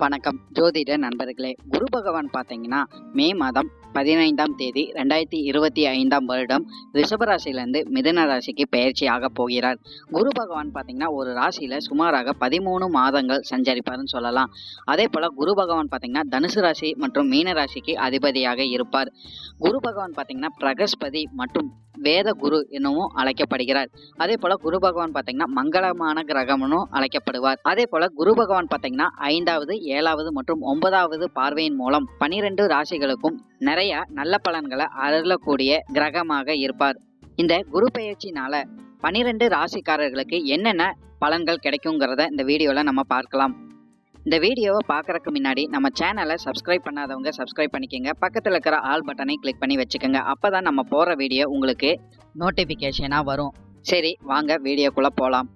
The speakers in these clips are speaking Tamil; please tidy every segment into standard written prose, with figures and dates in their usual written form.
வணக்கம் ஜோதிட நண்பர்களே. குரு பகவான் பார்த்தீங்கன்னா மே மாதம் 15ஆம் தேதி 2025ஆம் வருடம் ரிஷபராசியிலிருந்து மிதுன ராசிக்கு பெயர்ச்சி ஆக போகிறார். குரு பகவான் பார்த்தீங்கன்னா ஒரு ராசியில சுமாராக 13 மாதங்கள் சஞ்சரிப்பார்னு சொல்லலாம். அதே போல குரு பகவான் பார்த்தீங்கன்னா தனுசு ராசி மற்றும் மீன ராசிக்கு அதிபதியாக இருப்பார். குரு பகவான் பார்த்தீங்கன்னா பிரகஸ்பதி மற்றும் வேத குரு எனவும் அழைக்கப்படுகிறார். அதே போல குரு பகவான் பார்த்தீங்கன்னா மங்களமான கிரகம்னு அழைக்கப்படுவார். அதே போல குரு பகவான் பார்த்தீங்கன்னா 5வது 7வது மற்றும் 9வது பார்வையின் மூலம் 12 ராசிகளுக்கும் நிறைய நல்ல பலன்களை அருளக்கூடிய கிரகமாக இருப்பார். இந்த குரு பெயர்ச்சினால 12 ராசிக்காரர்களுக்கு என்னென்ன பலன்கள் கிடைக்குங்கிறத இந்த வீடியோல நம்ம பார்க்கலாம். இந்த வீடியோவை பார்க்கறதுக்கு முன்னாடி நம்ம சேனலை சப்ஸ்கிரைப் பண்ணாதவங்க சப்ஸ்கிரைப் பண்ணிக்கோங்க. பக்கத்தில் இருக்கிற ஆல் பட்டனை கிளிக் பண்ணி வச்சுக்கோங்க. அப்பதான் நம்ம போகிற வீடியோ உங்களுக்கு நோட்டிஃபிகேஷனாக வரும். சரி, வாங்க வீடியோக்குள்ளே போகலாம்.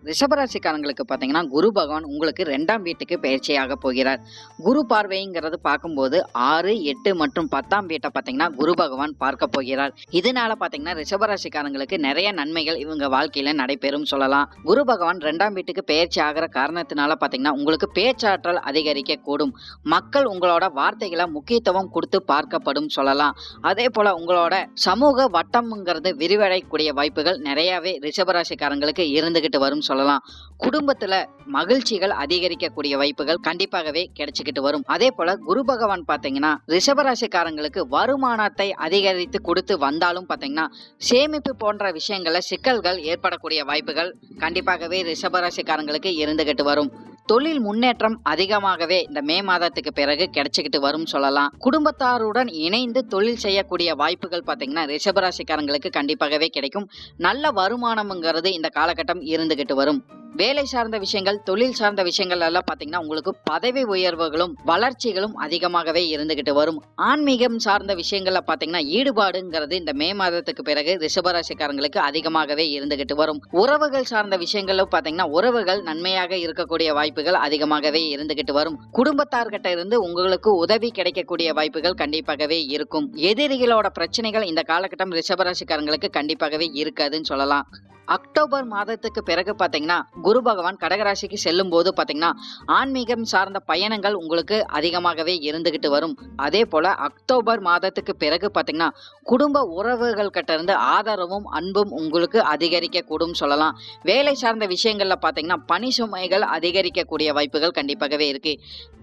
ரிஷபராசிக்காரங்களுக்கு பார்த்தீங்கன்னா குரு பகவான் உங்களுக்கு 2ஆம் வீட்டுக்கு பயிற்சியாக போகிறார். குரு பார்வைங்கிறது பார்க்கும்போது 6, 8 மற்றும் 10ஆம் வீட்டை பார்த்தீங்கன்னா குரு பகவான் பார்க்க போகிறார். இதனால பார்த்தீங்கன்னா ரிஷபராசிக்காரங்களுக்கு நிறைய நன்மைகள் இவங்க வாழ்க்கையில நடைபெறும் சொல்லலாம். குரு பகவான் 2ஆம் வீட்டுக்கு பயிற்சி ஆகிற காரணத்தினால பார்த்தீங்கன்னா உங்களுக்கு பேச்சாற்றல் அதிகரிக்க கூடும். மக்கள் உங்களோட வார்த்தைகளை முக்கியத்துவம் கொடுத்து பார்க்கப்படும் சொல்லலாம். அதே போல உங்களோட சமூக வட்டம்ங்கிறது விரிவடையக்கூடிய வாய்ப்புகள் நிறையவே ரிஷபராசிக்காரங்களுக்கு இருந்துகிட்டு வரும் சொல்லலாம். குடும்பத்துல மகிழ்ச்சிகள் அதிகரிக்கக்கூடிய வாய்ப்புகள் கண்டிப்பாகவே கிடைச்சிக்கிட்டு வரும். அதே போல குரு பகவான் பாத்தீங்கன்னா ரிஷபராசிக்காரங்களுக்கு வருமானத்தை அதிகரித்து கொடுத்து வந்தாலும் பாத்தீங்கன்னா சேமிப்பு போன்ற விஷயங்கள்ல சிக்கல்கள் ஏற்படக்கூடிய வாய்ப்புகள் கண்டிப்பாகவே ரிஷபராசிக்காரங்களுக்கு இருந்துகிட்டு வரும். தொழில் முன்னேற்றம் அதிகமாகவே இந்த மே மாதத்துக்கு பிறகு கிடைச்சிக்கிட்டு வரும் சொல்லலாம். குடும்பத்தாருடன் இணைந்து தொழில் செய்யக்கூடிய வாய்ப்புகள் பார்த்தீங்கன்னா ரிஷபராசிக்காரங்களுக்கு கண்டிப்பாகவே கிடைக்கும். நல்ல வருமானம்ங்கிறது இந்த காலகட்டம் இருந்துகிட்டு வரும். வேலை சார்ந்த விஷயங்கள், தொழில் சார்ந்த விஷயங்கள் எல்லாம் பார்த்தீங்கன்னா உங்களுக்கு பதவி உயர்வுகளும் வளர்ச்சிகளும் அதிகமாகவே இருந்துகிட்டு வரும். ஆன்மீகம் சார்ந்த விஷயங்கள்ல பார்த்தீங்கன்னா ஈடுபாடுங்கிறது இந்த மே மாதத்துக்கு பிறகு ரிஷபராசிக்காரங்களுக்கு அதிகமாகவே இருந்துகிட்டு வரும். உறவுகள் சார்ந்த விஷயங்களும் பார்த்தீங்கன்னா உறவுகள் நன்மையாக இருக்கக்கூடிய வாய்ப்புகள் அதிகமாகவே இருந்துகிட்டு வரும். குடும்பத்தார்கிட்ட இருந்து உங்களுக்கு உதவி கிடைக்கக்கூடிய வாய்ப்புகள் கண்டிப்பாகவே இருக்கும். எதிரிகளோட பிரச்சனைகள் இந்த காலகட்டம் ரிஷபராசிக்காரங்களுக்கு கண்டிப்பாகவே இருக்காதுன்னு சொல்லலாம். அக்டோபர் மாதத்துக்கு பிறகு பாத்தீங்கன்னா குரு பகவான் கடகராசிக்கு செல்லும் போது பாத்தீங்கன்னா ஆன்மீகம் சார்ந்த பயணங்கள் உங்களுக்கு அதிகமாகவே இருந்துகிட்டு வரும். அதே போல அக்டோபர் மாதத்துக்கு பிறகு பாத்தீங்கன்னா குடும்ப உறவுகள் கிட்ட இருந்து ஆதரவும் அன்பும் உங்களுக்கு அதிகரிக்க கூடும் சொல்லலாம். வேலை சார்ந்த விஷயங்கள்ல பாத்தீங்கன்னா பணி சுமைகள் அதிகரிக்கக்கூடிய வாய்ப்புகள் கண்டிப்பாகவே இருக்கு.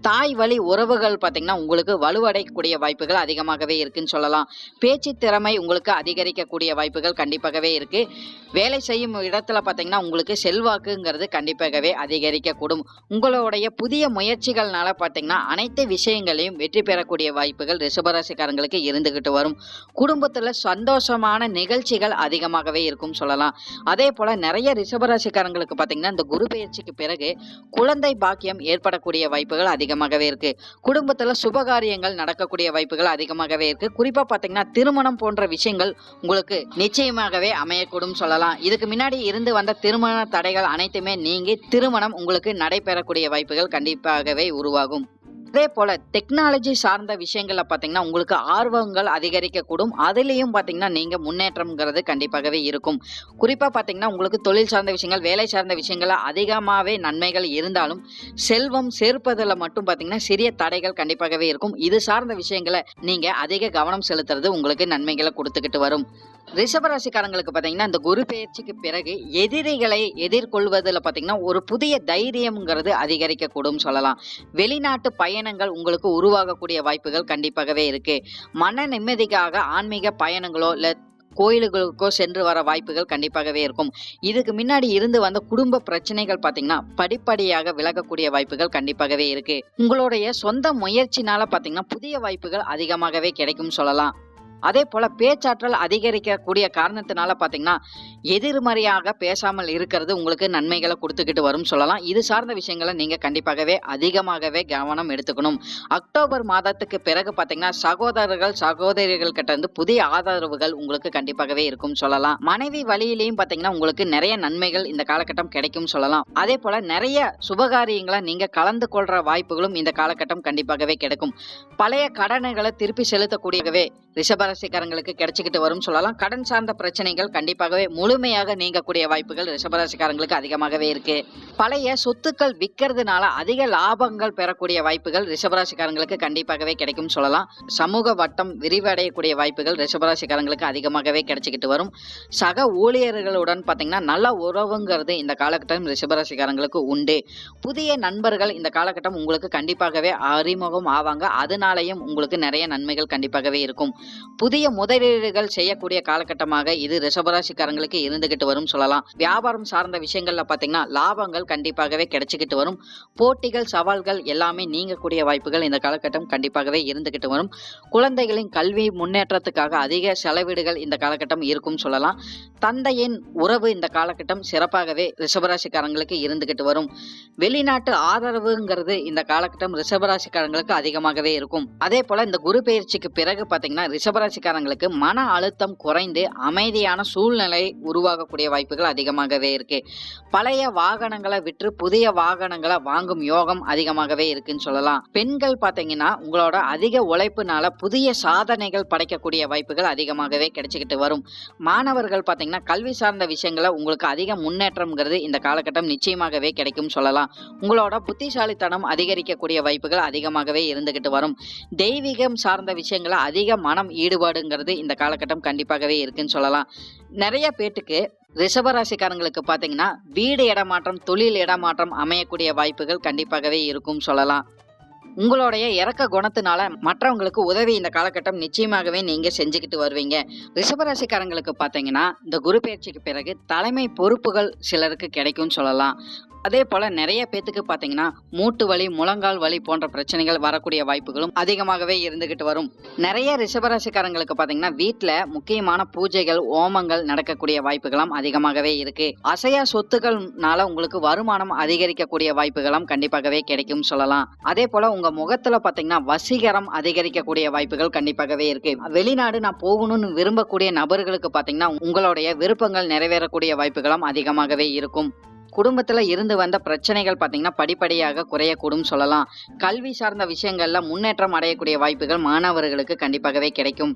தாய் வழி உறவுகள் பாத்தீங்கன்னா உங்களுக்கு வலுவடையக்கூடிய வாய்ப்புகள் அதிகமாகவே இருக்குன்னு சொல்லலாம். பேச்சு திறமை உங்களுக்கு அதிகரிக்கக்கூடிய வாய்ப்புகள் கண்டிப்பாகவே இருக்கு. வேலை செய்யும் இடத்துல பார்த்தீங்கன்னா உங்களுக்கு செல்வாக்குங்கிறது கண்டிப்பாகவே அதிகரிக்க கூடும். உங்களுடைய புதிய முயற்சிகள்னால பார்த்தீங்கன்னா அனைத்து விஷயங்களையும் வெற்றி பெறக்கூடிய வாய்ப்புகள் ரிஷபராசிக்காரங்களுக்கு இருந்துகிட்டு வரும். குடும்பத்தில் சந்தோஷமான நிகழ்ச்சிகள் அதிகமாகவே இருக்கும் சொல்லலாம். அதே போல நிறைய ரிஷபராசிக்காரங்களுக்கு பார்த்தீங்கன்னா இந்த குரு பெயர்ச்சிக்கு பிறகு குழந்தை பாக்கியம் ஏற்படக்கூடிய வாய்ப்புகள் அதிகமாகவே இருக்கு. குடும்பத்தில் சுபகாரியங்கள் நடக்கக்கூடிய வாய்ப்புகள் அதிகமாகவே இருக்கு. குறிப்பா பார்த்தீங்கன்னா திருமணம் போன்ற விஷயங்கள் உங்களுக்கு நிச்சயமாகவே அமையக்கூடும் சொல்லலாம். இதுக்கு முன்னாடி இருந்து வந்த திருமண தடைகள் அனைத்துமே நீங்கி திருமணம் உங்களுக்கு நடைபெறக்கூடிய வாய்ப்புகள் கண்டிப்பாகவே உருவாகும். அதே போல டெக்னாலஜி சார்ந்த விஷயங்கள்ல பாத்தீங்கன்னா உங்களுக்கு ஆர்வங்கள் அதிகரிக்க கூடும். அதுலயும் பாத்தீங்கன்னா நீங்க முன்னேற்றம்ங்கிறது கண்டிப்பாகவே இருக்கும். குறிப்பா பாத்தீங்கன்னா உங்களுக்கு தொழில் சார்ந்த விஷயங்கள், வேலை சார்ந்த விஷயங்கள்ல அதிகமாவே நன்மைகள் இருந்தாலும் செல்வம் சேர்ப்பதில் மட்டும் பாத்தீங்கன்னா சிறிய தடைகள் கண்டிப்பாகவே இருக்கும். இது சார்ந்த விஷயங்களை நீங்க அதிக கவனம் செலுத்துறது உங்களுக்கு நன்மைகளை கொடுத்துக்கிட்டு வரும். ரிஷபராசிக்காரங்களுக்கு பார்த்தீங்கன்னா இந்த குரு பெயர்ச்சிக்கு பிறகு எதிரிகளை எதிர்கொள்வதில் பார்த்தீங்கன்னா ஒரு புதிய தைரியம்ங்கிறது அதிகரிக்கக்கூடும் சொல்லலாம். வெளிநாட்டு பயணங்கள் உங்களுக்கு உருவாகக்கூடிய வாய்ப்புகள் கண்டிப்பாகவே இருக்கு. மன நிம்மதிக்காக ஆன்மீக பயணங்களோ இல்லை கோயில்களுக்கோ சென்று வர வாய்ப்புகள் கண்டிப்பாகவே இருக்கும். இதுக்கு முன்னாடி இருந்து வந்த குடும்ப பிரச்சனைகள் பார்த்தீங்கன்னா படிப்படியாக விலகக்கூடிய வாய்ப்புகள் கண்டிப்பாகவே இருக்கு. உங்களுடைய சொந்த முயற்சினால பார்த்தீங்கன்னா புதிய வாய்ப்புகள் அதிகமாகவே கிடைக்கும் சொல்லலாம். அதே போல பேச்சாற்றல் அதிகரிக்கக்கூடிய காரணத்தினால பாத்தீங்கன்னா எதிர்மறையாக பேசாமல் இருக்கிறது உங்களுக்கு நன்மைகளை கொடுத்துக்கிட்டு வரும் சொல்லலாம். இது சார்ந்த விஷயங்களை நீங்க கண்டிப்பாகவே அதிகமாகவே கவனம் எடுத்துக்கணும். அக்டோபர் மாதத்துக்கு பிறகு பாத்தீங்கன்னா சகோதரர்கள் சகோதரிகள் கிட்ட இருந்து புதிய ஆதரவுகள் உங்களுக்கு கண்டிப்பாகவே இருக்கும் சொல்லலாம். மனைவி வழியிலையும் பாத்தீங்கன்னா உங்களுக்கு நிறைய நன்மைகள் இந்த காலகட்டம் கிடைக்கும் சொல்லலாம். அதே போல நிறைய சுபகாரியங்களை நீங்க கலந்து கொள்ற வாய்ப்புகளும் இந்த காலகட்டம் கண்டிப்பாகவே கிடைக்கும். பழைய கடன்களை திருப்பி செலுத்தக்கூடியவே ரிஷபராசிக்காரங்களுக்கு கிடைச்சிக்கிட்டு வரும் சொல்லலாம். கடன் சார்ந்த பிரச்சனைகள் கண்டிப்பாகவே முழு முழுமையாக நீங்கக்கூடிய வாய்ப்புகள் ரிஷபராசிக்காரங்களுக்கு அதிகமாகவே இருக்கு. பழைய சொத்துக்கள் விற்கிறதுனால அதிக லாபங்கள் பெறக்கூடிய வாய்ப்புகள் ரிஷபராசிக்காரங்களுக்கு கண்டிப்பாகவே கிடைக்கும் சொல்லலாம். சமூக வட்டம் விரிவடையக்கூடிய வாய்ப்புகள் ரிஷபராசிக்காரங்களுக்கு அதிகமாகவே கிடைச்சிக்கிட்டு வரும். சக ஊழியர்களுடன் பார்த்தீங்கன்னா நல்ல உறவுங்கிறது இந்த காலகட்டம் ரிஷபராசிக்காரங்களுக்கு உண்டு. புதிய நண்பர்கள் இந்த காலகட்டம் உங்களுக்கு கண்டிப்பாகவே அறிமுகம் ஆவாங்க. அதனாலேயும் உங்களுக்கு நிறைய நன்மைகள் கண்டிப்பாகவே இருக்கும். புதிய முதலீடுகள் செய்யக்கூடிய காலகட்டமாக இது ரிஷபராசிக்காரங்களுக்கு இருந்துகிட்டு வரும் சொல்லலாம். வியாபாரம் சார்ந்த விஷயங்கள்ல பார்த்தீங்கன்னா லாபங்கள் கண்டிப்பாகவே கிடைச்சிக்கிட்டு வரும். போட்டிகள் சவால்கள் எல்லாமே நீங்கக்கூடிய வாய்ப்புகள் இந்த காலகட்டம் கண்டிப்பாகவே இருந்துகிட்டு வரும். குழந்தைகளின் கல்வி முன்னேற்றத்துக்காக அதிக செலவீடுகள் இந்த காலகட்டம் இருக்கும் சொல்லலாம். தந்தையின் உறவு இந்த காலகட்டம் சிறப்பாகவே ரிஷபராசிக்காரங்களுக்கு இருந்துகிட்டு வரும். வெளிநாட்டு ஆதரவுங்கிறது இந்த காலகட்டம் ரிஷபராசிக்காரங்களுக்கு அதிகமாகவே இருக்கும். அதே போல இந்த குரு பெயர்ச்சிக்கு பிறகு பார்த்தீங்கன்னா ரிஷபராசிக்காரங்களுக்கு மன அழுத்தம் குறைந்து அமைதியான சூழ்நிலை உருவாகக்கூடிய வாய்ப்புகள் அதிகமாகவே இருக்கு. பழைய வாகனங்களை விற்று புதிய வாகனங்களை வாங்கும் யோகம் அதிகமாகவே இருக்குன்னு சொல்லலாம். பெண்கள் பார்த்தீங்கன்னா உங்களோட அதிக உழைப்புனால புதிய சாதனைகள் படைக்கக்கூடிய வாய்ப்புகள் அதிகமாகவே கிடைச்சிக்கிட்டு வரும். மாணவர்கள் பார்த்தீங்கன்னா கல்வி சார்ந்த விஷயங்களை உங்களுக்கு அதிக முன்னேற்றம்ங்கிறது இந்த காலகட்டம் நிச்சயமாகவே கிடைக்கும் சொல்லலாம். உங்களோட புத்திசாலித்தனம் அதிகரிக்கக்கூடிய வாய்ப்புகள் அதிகமாகவே இருந்துகிட்டு வரும். தெய்வீகம் சார்ந்த விஷயங்களை அதிக மனம் ஈடுபாடுங்கிறது இந்த காலகட்டம் கண்டிப்பாகவே இருக்குன்னு சொல்லலாம். நிறைய பேட்டுக்கு ரிஷபராசிக்காரங்களுக்கு பார்த்தீங்கன்னா வீடு இடமாற்றம் தொழில் இடமாற்றம் அமையக்கூடிய வாய்ப்புகள் கண்டிப்பாகவே இருக்கும் சொல்லலாம். உங்களுடைய இறக்க குணத்தினால மற்றவங்களுக்கு உதவி இந்த காலகட்டம் நிச்சயமாகவே நீங்க செஞ்சுக்கிட்டு வருவீங்க. ரிஷபராசிக்காரங்களுக்கு பார்த்தீங்கன்னா இந்த குரு பயிற்சிக்கு பிறகு தலைமை பொறுப்புகள் சிலருக்கு கிடைக்கும்னு சொல்லலாம். அதே போல நிறைய பேத்துக்கு பார்த்தீங்கன்னா மூட்டு வலி முழங்கால் வலி போன்ற பிரச்சனைகள் வரக்கூடிய வாய்ப்புகளும் அதிகமாகவே இருந்துகிட்டு வரும். நிறைய ரிஷபராசிக்காரங்களுக்கு பார்த்தீங்கன்னா வீட்டில் முக்கியமான பூஜைகள் ஓமங்கள் நடக்கக்கூடிய வாய்ப்புகளும் அதிகமாகவே இருக்கு. அசையா சொத்துக்கள்னால உங்களுக்கு வருமானம் அதிகரிக்கக்கூடிய வாய்ப்புகளும் கண்டிப்பாகவே கிடைக்கும் சொல்லலாம். அதே போல உங்க முகத்துல பார்த்தீங்கன்னா வசீகரம் அதிகரிக்கக்கூடிய வாய்ப்புகள் கண்டிப்பாகவே இருக்கு. வெளிநாடு நான் போகணும்னு விரும்பக்கூடிய நபர்களுக்கு பார்த்தீங்கன்னா உங்களுடைய விருப்பங்கள் நிறைவேறக்கூடிய வாய்ப்புகளும் அதிகமாகவே இருக்கும். குடும்பத்துல இருந்து வந்த பிரச்சனைகள் பார்த்தீங்கன்னா படிப்படியாக குறையக்கூடும் சொல்லலாம். கல்வி சார்ந்த விஷயங்கள்ல முன்னேற்றம் அடையக்கூடிய வாய்ப்புகள் மாணவர்களுக்கு கண்டிப்பாகவே கிடைக்கும்.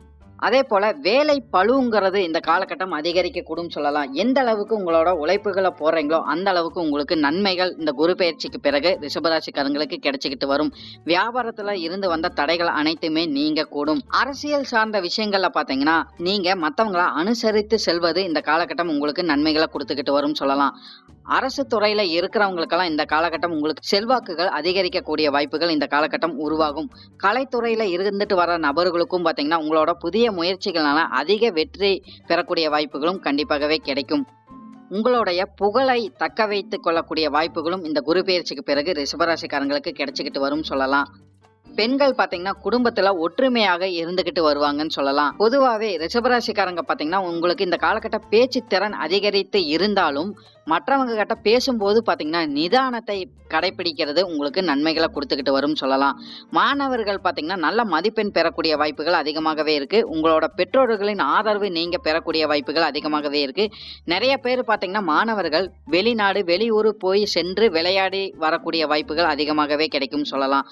அதே போல வேலை பளுங்கிறது இந்த காலகட்டம் அதிகரிக்கக்கூடும் சொல்லலாம். எந்த அளவுக்கு உங்களோட உழைப்புகளை போடுறீங்களோ அந்த அளவுக்கு உங்களுக்கு நன்மைகள் இந்த குரு பயிற்சிக்கு பிறகு ரிஷபராசிக்காரங்களுக்கு கிடைச்சிக்கிட்டு வரும். வியாபாரத்துல இருந்து வந்த தடைகள் அனைத்துமே நீங்க கூடும். அரசியல் சார்ந்த விஷயங்கள்ல பாத்தீங்கன்னா நீங்க மத்தவங்களை அனுசரித்து செல்வது இந்த காலகட்டம் உங்களுக்கு நன்மைகளை கொடுத்துக்கிட்டு வரும் சொல்லலாம். அரசு துறையில இருக்கிறவங்களுக்கெல்லாம் இந்த காலகட்டம் உங்களுக்கு செல்வாக்குகள் அதிகரிக்கக்கூடிய வாய்ப்புகள் இந்த காலகட்டம் உருவாகும். கலைத்துறையில இருந்துட்டு வர நபர்களுக்கும் பாத்தீங்கன்னா உங்களோட புதிய முயற்சிகளால அதிக வெற்றி பெறக்கூடிய வாய்ப்புகளும் கண்டிப்பாகவே கிடைக்கும். உங்களுடைய புகழை தக்க வைத்துக் கொள்ளக்கூடிய வாய்ப்புகளும் இந்த குரு பெயர்ச்சிக்கு பிறகு ரிஷபராசிக்காரங்களுக்கு கிடைச்சிக்கிட்டு வரும் சொல்லலாம். பெண்கள் பாத்தீங்கன்னா குடும்பத்துல ஒற்றுமையாக இருந்துகிட்டு வருவாங்கன்னு சொல்லலாம். பொதுவாகவே ரிஷபராசிக்காரங்க பாத்தீங்கன்னா உங்களுக்கு இந்த காலகட்ட பேச்சு திறன் அதிகரித்து இருந்தாலும் மற்றவங்க கிட்ட பேசும்போது பாத்தீங்கன்னா நிதானத்தை கடைபிடிக்கிறது உங்களுக்கு நன்மைகளை கொடுத்துக்கிட்டு வரும் சொல்லலாம். மாணவர்கள் பாத்தீங்கன்னா நல்ல மதிப்பெண் பெறக்கூடிய வாய்ப்புகள் அதிகமாகவே இருக்கு. உங்களோட பெற்றோர்களின் ஆதரவு நீங்க பெறக்கூடிய வாய்ப்புகள் அதிகமாகவே இருக்கு. நிறைய பேர் பாத்தீங்கன்னா மாணவர்கள் வெளிநாடு வெளியூர் போய் சென்று விளையாடி வரக்கூடிய வாய்ப்புகள் அதிகமாகவே கிடைக்கும் சொல்லலாம்.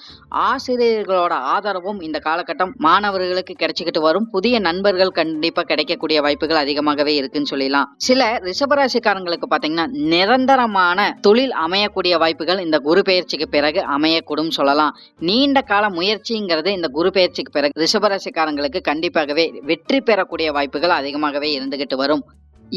ஆசிரியர்களோட ஆதரவும் இந்த காலகட்டம் மாணவர்களுக்கு கிடைச்சிக்கிட்டு வரும். புதிய நண்பர்கள் கண்டிப்பா கிடைக்கக்கூடிய வாய்ப்புகள் அதிகமாகவே இருக்குன்னு சொல்லலாம். சில ரிஷபராசிக்காரங்களுக்கு பாத்தீங்கன்னா நிரந்தரமான தொழில் அமையக்கூடிய வாய்ப்புகள் இந்த குரு பெயர்ச்சிக்கு பிறகு அமையக்கூடும் சொல்லலாம். நீண்ட கால முயற்சிங்கிறது இந்த குரு பெயர்ச்சிக்கு பிறகு ரிஷபராசிக்காரங்களுக்கு கண்டிப்பாகவே வெற்றி பெறக்கூடிய வாய்ப்புகள் அதிகமாகவே இருந்துகிட்டு வரும்.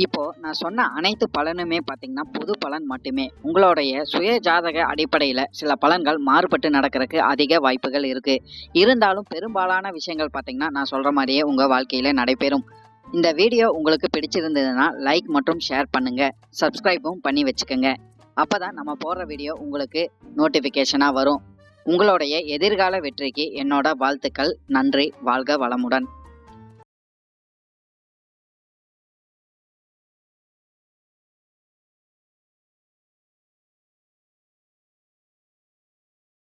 இப்போ நான் சொன்ன அனைத்து பலனுமே பாத்தீங்கன்னா பொது பலன் மட்டுமே. உங்களுடைய சுய ஜாதக அடிப்படையில சில பலன்கள் மாறுபட்டு நடக்கிறதுக்கு அதிக வாய்ப்புகள் இருக்கு. இருந்தாலும் பெரும்பாலான விஷயங்கள் பாத்தீங்கன்னா நான் சொல்ற மாதிரியே உங்க வாழ்க்கையில நடைபெறும். இந்த வீடியோ உங்களுக்கு பிடிச்சிருந்ததுன்னா லைக் மற்றும் ஷேர் பண்ணுங்க. சப்ஸ்கிரைபும் பண்ணி வச்சுக்கோங்க. அப்பதான் நம்ம போடுற வீடியோ உங்களுக்கு நோட்டிபிகேஷனா வரும். உங்களுடைய எதிர்கால வெற்றிக்கு என்னோட வாழ்த்துக்கள். நன்றி. வாழ்க வளமுடன்.